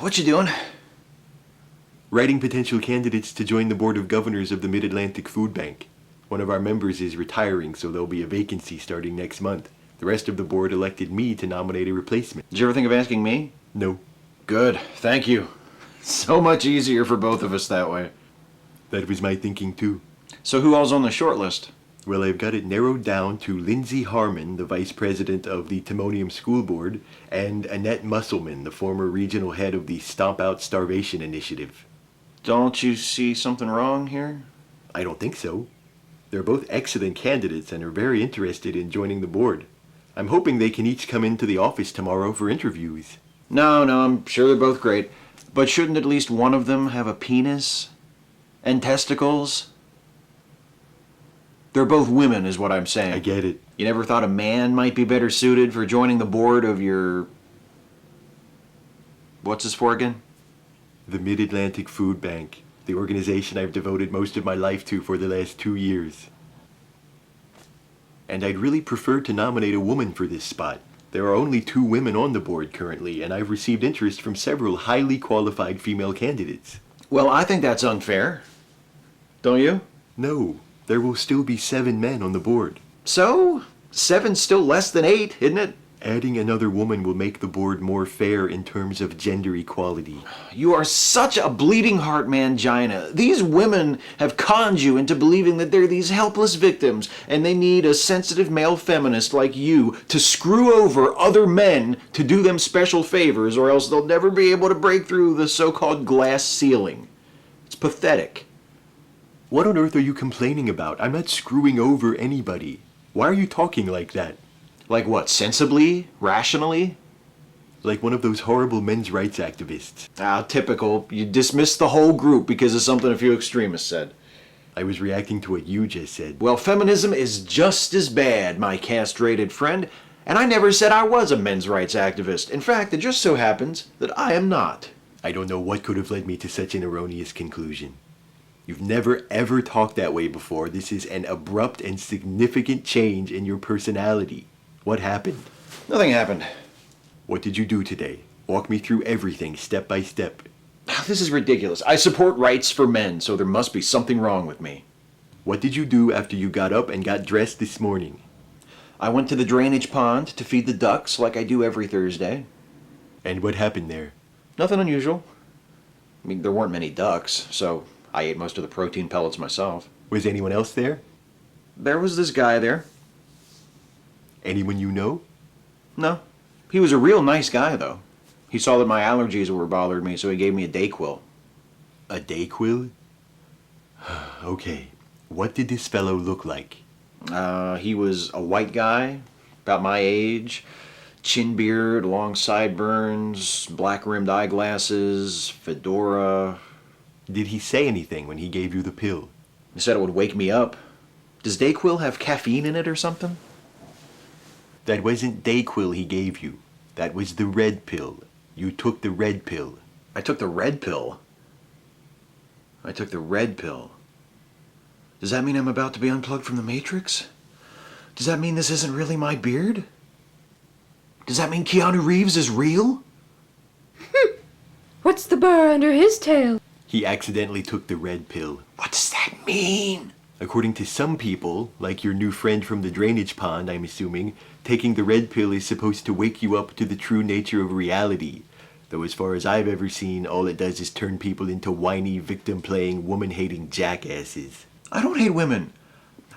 What you doing? Writing potential candidates to join the Board of Governors of the Mid-Atlantic Food Bank. One of our members is retiring, so there'll be a vacancy starting next month. The rest of the board elected me to nominate a replacement. Did you ever think of asking me? No. Good, thank you. So much easier for both of us that way. That was my thinking too. So who all's on the short list? Well, I've got it narrowed down to Lindsay Harmon, the vice president of the Timonium School Board, and Annette Musselman, the former regional head of the Stomp Out Starvation Initiative. Don't you see something wrong here? I don't think so. They're both excellent candidates and are very interested in joining the board. I'm hoping they can each come into the office tomorrow for interviews. No, I'm sure they're both great. But shouldn't at least one of them have a penis? And testicles? They're both women, is what I'm saying. I get it. You never thought a man might be better suited for joining the board of your... What's this for again? The Mid-Atlantic Food Bank, the organization I've devoted most of my life to for the last 2 years. And I'd really prefer to nominate a woman for this spot. There are only 2 women on the board currently, and I've received interest from several highly qualified female candidates. Well, I think that's unfair. Don't you? No, there will still be 7 men on the board. So? 7's still less than 8, isn't it? Adding another woman will make the board more fair in terms of gender equality. You are such a bleeding heart, Mangina. These women have conned you into believing that they're these helpless victims, and they need a sensitive male feminist like you to screw over other men to do them special favors, or else they'll never be able to break through the so-called glass ceiling. It's pathetic. What on earth are you complaining about? I'm not screwing over anybody. Why are you talking like that? Like what, sensibly? Rationally? Like one of those horrible men's rights activists. Typical. You dismissed the whole group because of something a few extremists said. I was reacting to what you just said. Well, feminism is just as bad, my castrated friend, and I never said I was a men's rights activist. In fact, it just so happens that I am not. I don't know what could have led me to such an erroneous conclusion. You've never ever talked that way before. This is an abrupt and significant change in your personality. What happened? Nothing happened. What did you do today? Walk me through everything, step by step. This is ridiculous. I support rights for men, so there must be something wrong with me. What did you do after you got up and got dressed this morning? I went to the drainage pond to feed the ducks like I do every Thursday. And what happened there? Nothing unusual. I mean, there weren't many ducks, so I ate most of the protein pellets myself. Was anyone else there? There was this guy there. Anyone you know? No. He was a real nice guy, though. He saw that my allergies were bothering me, so he gave me a Dayquil. A Dayquil? Okay. What did this fellow look like? He was a white guy, about my age, chin beard, long sideburns, black-rimmed eyeglasses, fedora. Did he say anything when he gave you the pill? He said it would wake me up. Does Dayquil have caffeine in it or something? That wasn't Dayquil he gave you. That was the red pill. You took the red pill. I took the red pill. I took the red pill. Does that mean I'm about to be unplugged from the Matrix? Does that mean this isn't really my beard? Does that mean Keanu Reeves is real? What's the burr under his tail? He accidentally took the red pill. What does that mean? According to some people, like your new friend from the drainage pond, I'm assuming, taking the red pill is supposed to wake you up to the true nature of reality. Though as far as I've ever seen, all it does is turn people into whiny, victim-playing, woman-hating jackasses. I don't hate women.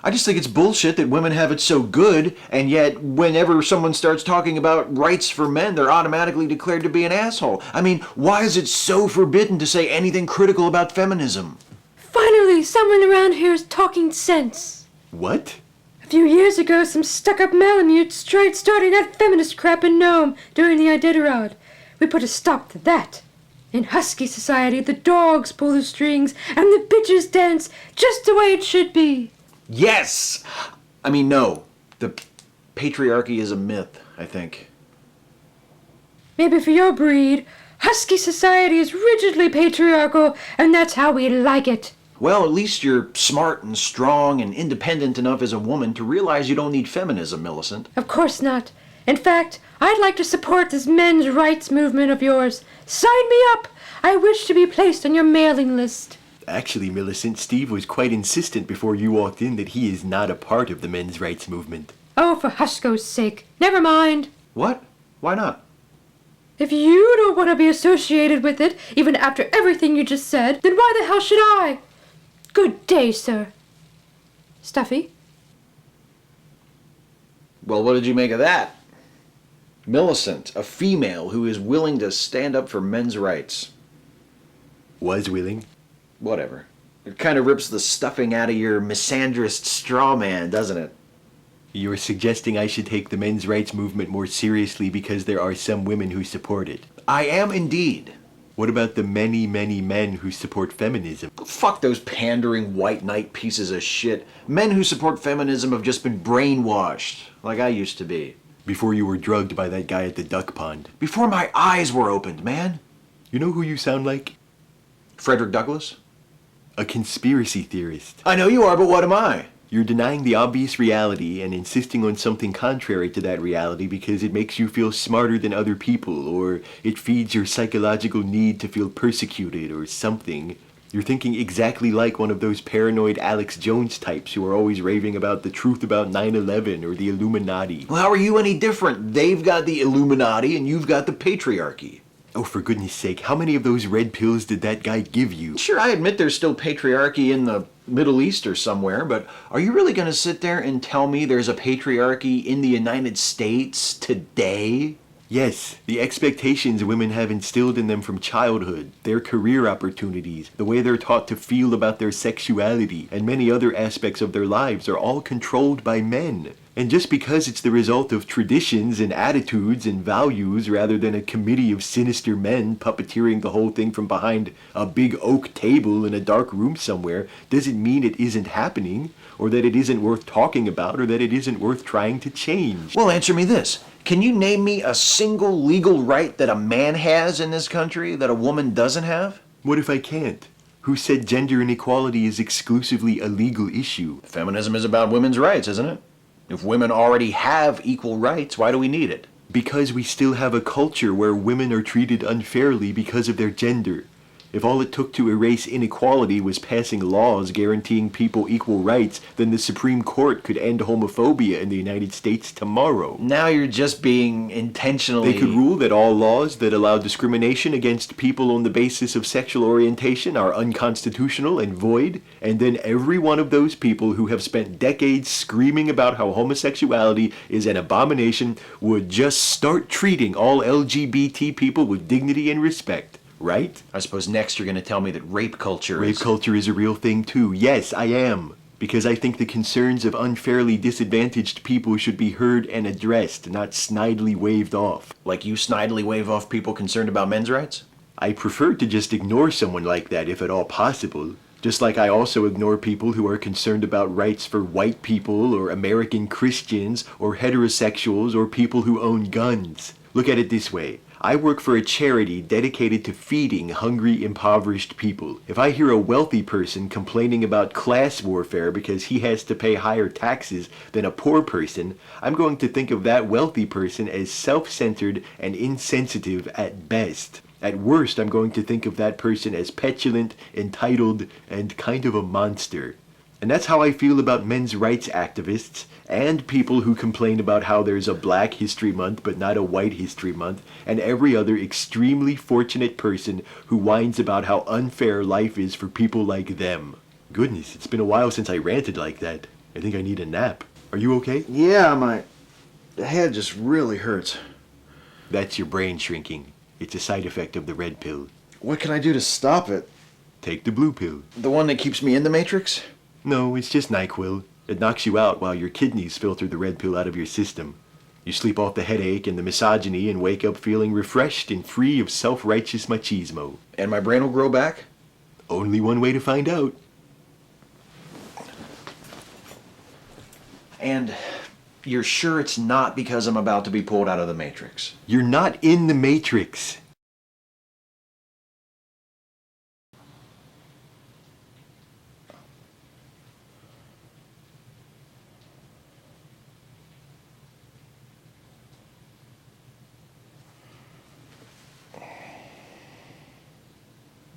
I just think it's bullshit that women have it so good, and yet whenever someone starts talking about rights for men, they're automatically declared to be an asshole. I mean, why is it so forbidden to say anything critical about feminism? Finally, someone around here is talking sense. What? A few years ago, some stuck-up Malamutes tried starting that feminist crap in Nome during the Iditarod. We put a stop to that. In Husky society, the dogs pull the strings and the bitches dance just the way it should be. Yes! I mean, no. The patriarchy is a myth, I think. Maybe for your breed, Husky society is rigidly patriarchal, and that's how we like it. Well, at least you're smart and strong and independent enough as a woman to realize you don't need feminism, Millicent. Of course not. In fact, I'd like to support this men's rights movement of yours. Sign me up! I wish to be placed on your mailing list. Actually, Millicent, Steve was quite insistent before you walked in that he is not a part of the men's rights movement. Oh, for Hushko's sake. Never mind. What? Why not? If you don't want to be associated with it, even after everything you just said, then why the hell should I? Good day, sir. Stuffy? Well, what did you make of that? Millicent, a female who is willing to stand up for men's rights. Was willing. Whatever. It kind of rips the stuffing out of your misandrist straw man, doesn't it? You're suggesting I should take the men's rights movement more seriously because there are some women who support it. I am indeed. What about the many, many men who support feminism? Fuck those pandering white knight pieces of shit. Men who support feminism have just been brainwashed, like I used to be. Before you were drugged by that guy at the duck pond. Before my eyes were opened, man. You know who you sound like? Frederick Douglass? A conspiracy theorist. I know you are, but what am I? You're denying the obvious reality and insisting on something contrary to that reality because it makes you feel smarter than other people, or it feeds your psychological need to feel persecuted or something. You're thinking exactly like one of those paranoid Alex Jones types who are always raving about the truth about 9/11 or the Illuminati. Well, how are you any different? They've got the Illuminati and you've got the patriarchy. Oh, for goodness sake, how many of those red pills did that guy give you? Sure, I admit there's still patriarchy in the Middle East or somewhere, but are you really going to sit there and tell me there's a patriarchy in the United States today? Yes, the expectations women have instilled in them from childhood, their career opportunities, the way they're taught to feel about their sexuality, and many other aspects of their lives are all controlled by men. And just because it's the result of traditions and attitudes and values rather than a committee of sinister men puppeteering the whole thing from behind a big oak table in a dark room somewhere, doesn't mean it isn't happening, or that it isn't worth talking about, or that it isn't worth trying to change. Well, answer me this. Can you name me a single legal right that a man has in this country that a woman doesn't have? What if I can't? Who said gender inequality is exclusively a legal issue? Feminism is about women's rights, isn't it? If women already have equal rights, why do we need it? Because we still have a culture where women are treated unfairly because of their gender. If all it took to erase inequality was passing laws guaranteeing people equal rights, then the Supreme Court could end homophobia in the United States tomorrow. Now you're just being intentionally... They could rule that all laws that allow discrimination against people on the basis of sexual orientation are unconstitutional and void, and then every one of those people who have spent decades screaming about how homosexuality is an abomination would just start treating all LGBT people with dignity and respect. Right? I suppose next you're going to tell me that rape culture Rape culture is a real thing too. Yes, I am. Because I think the concerns of unfairly disadvantaged people should be heard and addressed, not snidely waved off. Like you snidely wave off people concerned about men's rights? I prefer to just ignore someone like that if at all possible. Just like I also ignore people who are concerned about rights for white people or American Christians or heterosexuals or people who own guns. Look at it this way. I work for a charity dedicated to feeding hungry, impoverished people. If I hear a wealthy person complaining about class warfare because he has to pay higher taxes than a poor person, I'm going to think of that wealthy person as self-centered and insensitive at best. At worst, I'm going to think of that person as petulant, entitled, and kind of a monster. And that's how I feel about men's rights activists and people who complain about how there's a Black History Month but not a White History Month, and every other extremely fortunate person who whines about how unfair life is for people like them. Goodness, it's been a while since I ranted like that. I think I need a nap. Are you okay? Yeah, my head just really hurts. That's your brain shrinking. It's a side effect of the red pill. What can I do to stop it? Take the blue pill. The one that keeps me in the Matrix? No, it's just NyQuil. It knocks you out while your kidneys filter the red pill out of your system. You sleep off the headache and the misogyny and wake up feeling refreshed and free of self-righteous machismo. And my brain will grow back? Only one way to find out. And you're sure it's not because I'm about to be pulled out of the Matrix? You're not in the Matrix.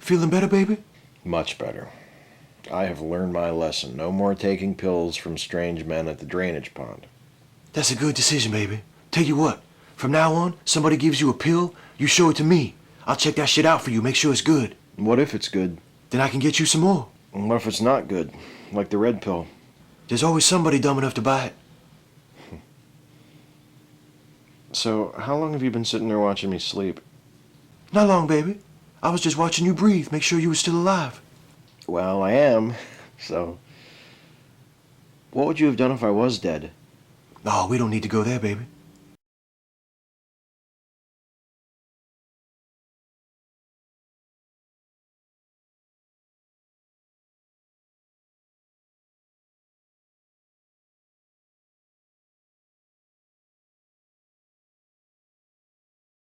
Feeling better, baby? Much better. I have learned my lesson. No more taking pills from strange men at the drainage pond. That's a good decision, baby. Tell you what, from now on, somebody gives you a pill, you show it to me. I'll check that shit out for you, make sure it's good. What if it's good? Then I can get you some more. And what if it's not good? Like the red pill? There's always somebody dumb enough to buy it. So, how long have you been sitting there watching me sleep? Not long, baby. I was just watching you breathe, make sure you were still alive. Well, I am. So, what would you have done if I was dead? Oh, we don't need to go there, baby.